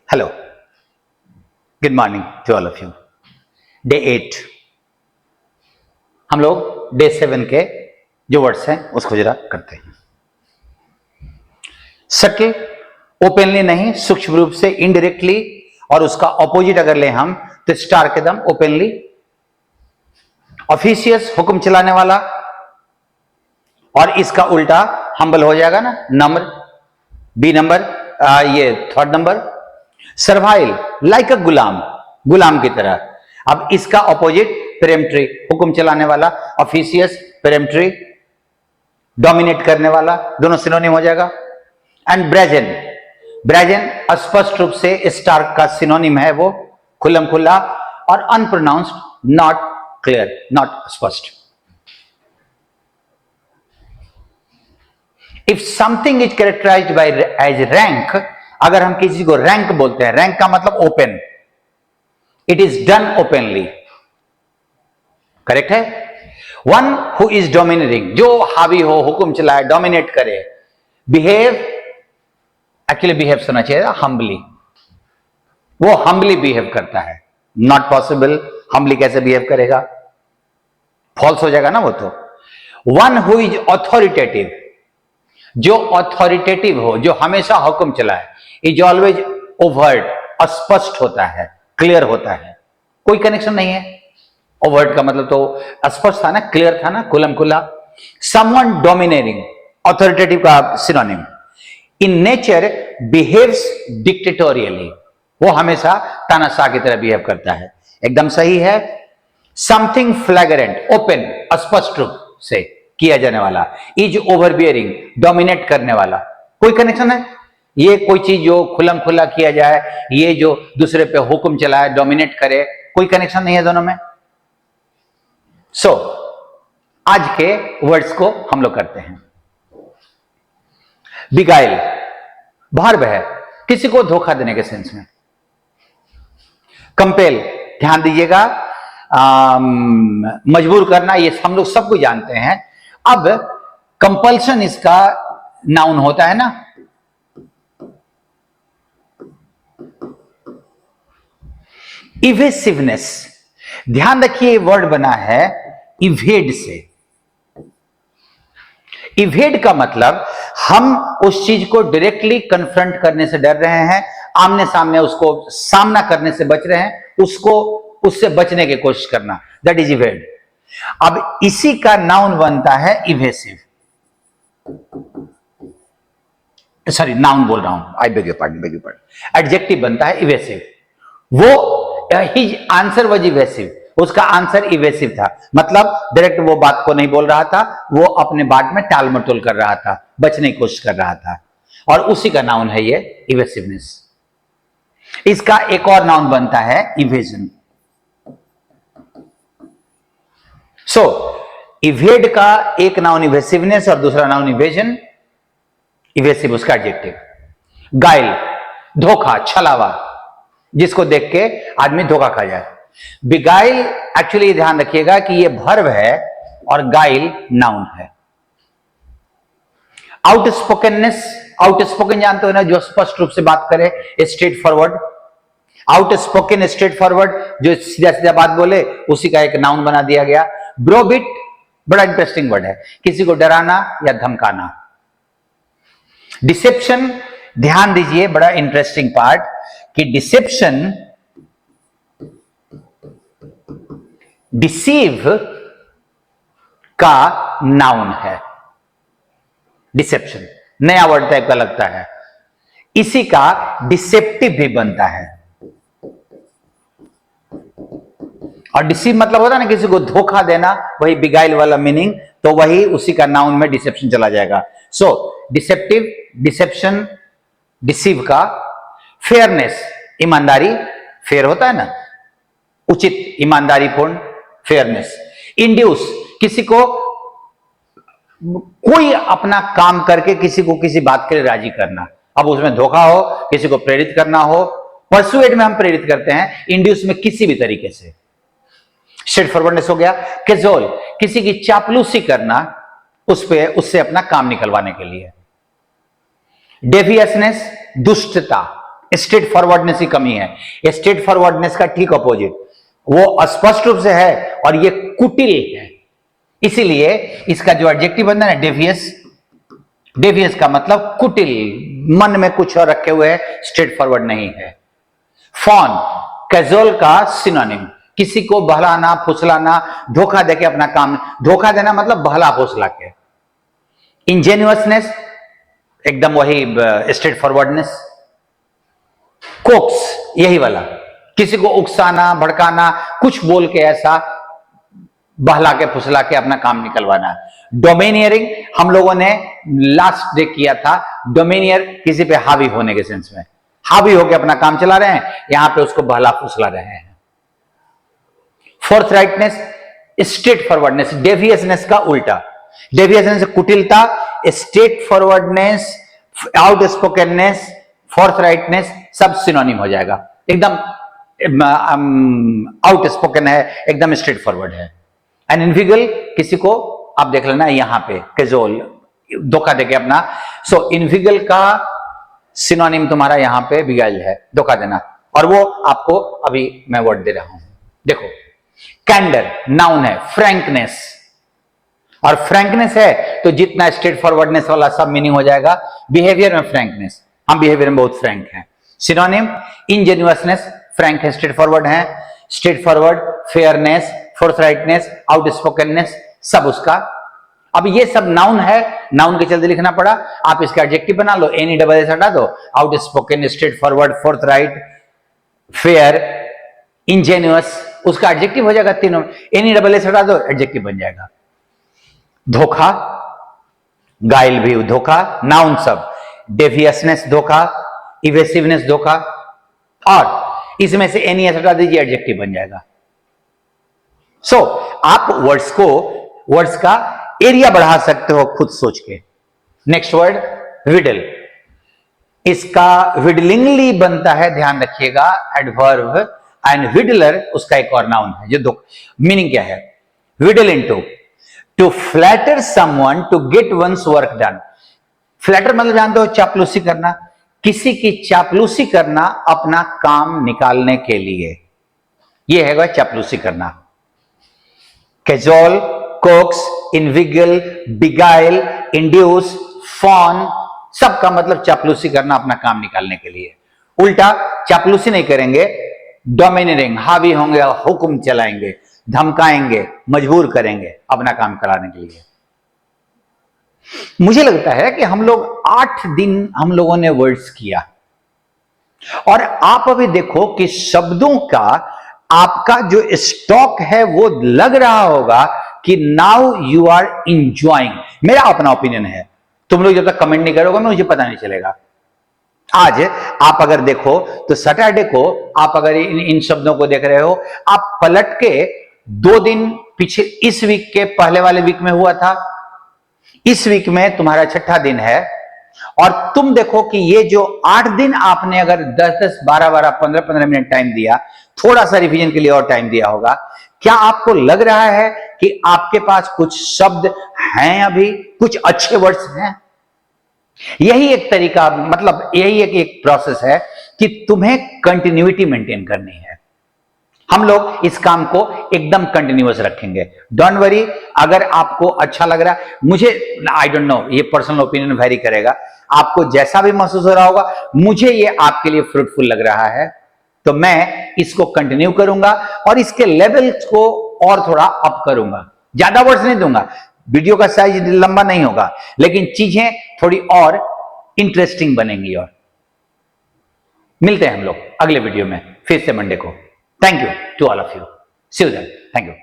Hello, good morning to all of you. Day 8 हम लोग day 7 के जो वर्ड्स हैं उसको जरा करते हैं। सके ओपनली नहीं, सूक्ष्म रूप से, इनडायरेक्टली, और उसका ऑपोजिट अगर ले हम तो स्टार के दम ओपनली। ऑफिशियस हुक्म चलाने वाला, और इसका उल्टा हम्बल हो जाएगा ना, नम्र, बी नंबर, ये third number. Servile, like a gulam, गुलाम की तरह। अब इसका ऑपोजिट पेरेम्ट्री, हुक्म चलाने वाला। ऑफिशियस, पेरेम्ट्री, डोमिनेट करने वाला, दोनों सिनोनिम हो जाएगा। एंड ब्रेजन, ब्रेजन स्पष्ट रूप से स्टार का सिनोनिम है, वो खुल्लम खुल्ला, और अनप्रोनाउंस्ड, नॉट क्लियर, नॉट स्पष्ट। If something is characterised by as rank, अगर हम किसी को रैंक बोलते हैं, रैंक का मतलब open, it is done openly, correct है। वन हु इज डोमिनेटिंग, जो हावी हो, हुक्म चलाए, डोमिनेट करे। बिहेव, एक्चुअली बिहेव सुना चाहिए हम्बली, वो हम्बली बिहेव करता है। नॉट पॉसिबल, हम्बली कैसे बिहेव करेगा, फॉल्स हो जाएगा ना वो तो। वन हु इज ऑथोरिटेटिव, जो ऑथोरिटेटिव हो, जो हमेशा हुक्म चलाए, इज ऑलवेज ओवर्ट, अस्पष्ट होता है, क्लियर होता है, कोई कनेक्शन नहीं है। ओवर्ट का मतलब तो स्पष्ट था ना, क्लियर था ना, खुल्लम खुल्ला। समवन डोमिनेटिंग, ऑथोरिटेटिव का सिनोनिम। इन नेचर बिहेव्स डिक्टेटोरियली, वो हमेशा तानाशाह की तरह बिहेव करता है, एकदम सही है। समथिंग फ्लैग्रेंट, ओपन, स्पष्ट रूप से किया जाने वाला। इज ओवरबियरिंग, डोमिनेट करने वाला, कोई कनेक्शन है। ये कोई चीज जो खुल्लम खुल्ला किया जाए, ये जो दूसरे पे हुक्म चलाए, डोमिनेट करे, कोई कनेक्शन नहीं है दोनों में। सो आज के वर्ड्स को हम लोग करते हैं। बिगाइल वर्ब है, किसी को धोखा देने के सेंस में। कंपेल, ध्यान दीजिएगा, मजबूर करना, ये हम लोग सब कुछ जानते हैं। अब कंपल्शन इसका नाउन होता है ना। इवेसिवनेस, ध्यान रखिए, वर्ड बना है इवेड से। इवेड का मतलब हम उस चीज को डायरेक्टली कन्फ्रंट करने से डर रहे हैं, आमने सामने उसको सामना करने से बच रहे हैं, उसको उससे बचने की कोशिश करना, दैट इज इवेड। अब इसी का नाउन बनता है इवेसिव। सॉरी, नाउन बोल रहा हूं, I beg your pardon. Adjective बनता है इवेसिव। वो हिज आंसर वाज इवेसिव, उसका आंसर इवेसिव था, मतलब डायरेक्ट वो बात को नहीं बोल रहा था, वो अपने बात में टाल मटोल कर रहा था, बचने की कोशिश कर रहा था, और उसी का नाउन है ये इवेसिवनेस। इसका एक और नाउन बनता है इवेजन। सो इवेड का एक नाउन इवेसिवनेस और दूसरा नाउन इवेजन। इवेसिव उसका एडजेक्टिव। गाइल, धोखा, छलावा, जिसको देख के आदमी धोखा खा जाए। बिगाइल, एक्चुअली ध्यान रखिएगा कि ये वर्ब है और गाइल नाउन है। आउटस्पोकननेस, आउटस्पोकन जानते हो ना, जो स्पष्ट रूप से बात करे, straight forward. Outspoken, straight forward, जो सीधा सीधा बात बोले, उसी का एक नाउन बना दिया गया। ब्रोबिट, बड़ा इंटरेस्टिंग वर्ड है, किसी को डराना या धमकाना। डिसेप्शन, ध्यान दीजिए, बड़ा इंटरेस्टिंग पार्ट, कि डिसेप्शन डिसीव का नाउन है। डिसेप्शन नया वर्ड टाइप का लगता है, इसी का डिसेप्टिव भी बनता है। और डिसीव मतलब होता है ना, किसी को धोखा देना, वही बिगाइल वाला मीनिंग, तो वही उसी का नाउन में डिसेप्शन चला जाएगा। सो डिसेप्टिव, डिसेप्शन, डिसीव का। फेयरनेस, ईमानदारी, फेयर होता है ना, उचित, ईमानदारी पूर्ण, फेयरनेस। इंड्यूस, किसी को, कोई अपना काम करके किसी को किसी बात के लिए राजी करना। अब उसमें धोखा हो, किसी को प्रेरित करना हो। परसुएड में हम प्रेरित करते हैं, इंड्यूस में किसी भी तरीके से। स्ट्रेट फॉरवर्डनेस हो गया। कैजुअल, किसी की चापलूसी करना, उससे अपना काम निकलवाने के लिए। डेवियसनेस, दुष्टता, स्ट्रेट फॉरवर्डनेस की कमी है। स्ट्रेट फॉरवर्डनेस का ठीक अपोजिट, वो अस्पष्ट रूप से है और ये कुटिल है। इसीलिए इसका जो एडजेक्टिव बनता है ना डेवियस, डेवियस का मतलब कुटिल, मन में कुछ और रखे हुए है, स्ट्रेट फॉरवर्ड नहीं है। फॉन कैजुअल का सिनोनिम, किसी को बहलाना फुसलाना, धोखा देके अपना काम, धोखा देना मतलब बहला फुसला के। इंजेन्युअसनेस एकदम वही स्ट्रेट फॉरवर्डनेस। कोक्स यही वाला, किसी को उकसाना भड़काना, कुछ बोल के ऐसा बहला के फुसला के अपना काम निकलवाना। डोमिनियरिंग हम लोगों ने लास्ट डे किया था, डोमिनियर किसी पे हावी होने के सेंस में, हावी होके अपना काम चला रहे हैं, यहां पे उसको बहला फुसला रहे हैं। फोर्थराइटनेस स्ट्रेट फॉरवर्डनेस, डेवियसनेस का उल्टा, डेवियसनेस कुटिलता, स्ट्रेट फॉरवर्डनेस, आउट स्पोकननेस, फोर्थराइटनेस सब सिनोनिम हो जाएगा। एकदम आउट स्पोकन है, एकदम स्ट्रेट फॉरवर्ड है। एंड इनविगल किसी को आप देख लेना यहां पे कैजुअल, धोखा देके अपना, सो इनविगल का सिनोनिम तुम्हारा यहां पे बिगाइल है, धोखा देना, और वो आपको अभी मैं वर्ड दे रहा हूं। देखो कैंडर नाउन है, फ्रैंकनेस, और फ्रैंकनेस है तो जितना स्ट्रेट फॉरवर्डनेस वाला सब मीनिंग हो जाएगा। बिहेवियर में फ्रैंकनेस, हम बिहेवियर में बहुत फ्रैंक हैं। सिनोनिम इंजेन्युअसनेस, फ्रैंक है, स्ट्रेट फॉरवर्ड है, स्ट्रेट फॉरवर्ड, फेयरनेस, फोर्थराइटनेस, आउट स्पोकननेस सब उसका। अब ये सब नाउन है, नाउन के चलते लिखना पड़ा, आप इसका एडजेक्टिव बना लो, एनी डबल एस हटा दो, outspoken, straightforward, forthright, fair, ingenuous, उसका एडजेक्टिव हो जाएगा तीनों। एनी डबल एस हटा दो, एडजेक्टिव बन जाएगा। धोखा, गाइल भी धोखा, नाउन सब, डेवियसनेस धोखा, इवेसिवनेस धोखा, और इसमें से एनी एस हटा दीजिए, एडजेक्टिव बन जाएगा। सो आप वर्ड्स का एरिया बढ़ा सकते हो खुद सोच के। नेक्स्ट वर्ड विडल, इसका विडलिंगली बनता है, ध्यान रखिएगा, एडवर्ब, एंड विडलर उसका एक और नाउन है। जो दो मीनिंग क्या है, wheedle into, to flatter someone to get one's work done. Flatter मतलब जानते हो चापलूसी करना, किसी की चापलूसी करना अपना काम निकालने के लिए, यह है वह चापलूसी करना। Cajole, coax, inveigle, beguile, induce, fawn, सबका मतलब चापलूसी करना अपना काम निकालने के लिए। उल्टा चापलूसी नहीं करेंगे, डोमिनेटिंग, हावी होंगे, हुक्म चलाएंगे, धमकाएंगे, मजबूर करेंगे अपना काम कराने के लिए। मुझे लगता है कि हम लोग 8 दिन हम लोगों ने वर्ड्स किया, और आप अभी देखो कि शब्दों का आपका जो स्टॉक है वो लग रहा होगा कि नाउ यू आर इंजॉइंग। मेरा अपना ओपिनियन है, तुम लोग जब तक कमेंट नहीं करोगे मुझे पता नहीं चलेगा। आज आप अगर देखो तो सैटरडे को आप अगर इन शब्दों को देख रहे हो, आप पलट के 2 दिन पीछे, इस वीक के पहले वाले वीक में हुआ था, इस वीक में तुम्हारा 6ठा दिन है, और तुम देखो कि ये जो 8 दिन आपने अगर 10-10, 12-12, 15-15 मिनट टाइम दिया, थोड़ा सा रिवीजन के लिए और टाइम दिया होगा, क्या आपको लग रहा है कि आपके पास कुछ शब्द हैं, अभी कुछ अच्छे वर्ड्स हैं? यही एक तरीका, मतलब यही एक प्रोसेस है कि तुम्हें कंटिन्यूटी मेंटेन करनी है। हम लोग इस काम को एकदम कंटिन्यूअस रखेंगे, डोंट वरी। अगर आपको अच्छा लग रहा है, मुझे आई डोंट नो, ये पर्सनल ओपिनियन वेरी करेगा, आपको जैसा भी महसूस हो रहा होगा, मुझे ये आपके लिए फ्रूटफुल लग रहा है, तो मैं इसको कंटिन्यू करूंगा और इसके लेवल्स को और थोड़ा अप करूंगा। ज्यादा वर्ड्स नहीं दूंगा, वीडियो का साइज लंबा नहीं होगा, लेकिन चीजें थोड़ी और इंटरेस्टिंग बनेंगी। और मिलते हैं हम लोग अगले वीडियो में फिर से मंडे को। Thank you to all of you, see you then, thank you.